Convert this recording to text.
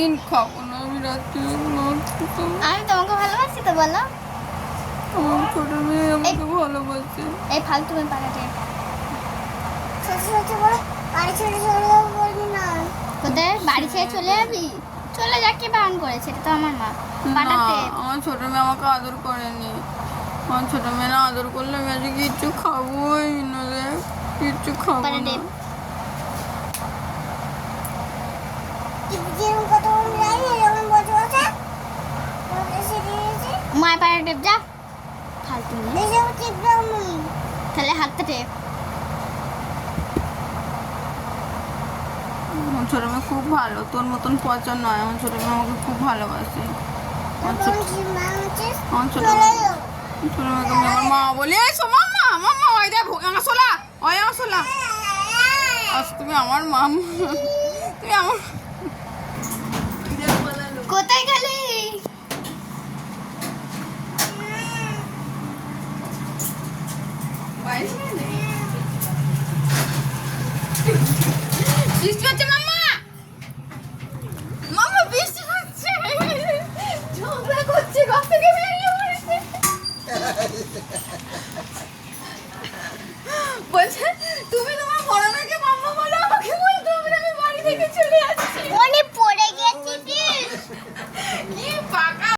দিন খাবো না আমি রাত্রে আমি তোমাকে ভালোবাসি তো বলো। আমার ছোট মেয়ে আমাকে ভালোবাসে। এই ফালতু মেয়ে পাকাটে তোদের বাড়ি ছেড়ে চলে যাবি? চলে যা, কি বারণ করেছে? এটা তো আমার মা। না পাঠাতে আমার ছোট মেয়ে আমাকে আদর করেনি। আমার ছোট মেয়ে না আদর করলে আমি আজকে কিচ্ছু খাবোই না রে, কিচ্ছু খাবো পাঠাতে না। মায় পাঠাতে যা ফালতু মেয়ে। তাহলে হাতটা টেপ। আমার ছোট মেয়ে খুব ভালো, তোর মতন পচা নয়। আমার ছোট মেয়ে আমাকে খুব ভালোবাসে। আমার ছোট মেয়েকে আমি আমার মা বলি, এই শো মাম্মা মাম্মা ওই দে আসলা ওই আসলা। আজ তুমি আমার মাম, তুমি আমার কোথায় গেলি? বৃষ্টি হচ্ছে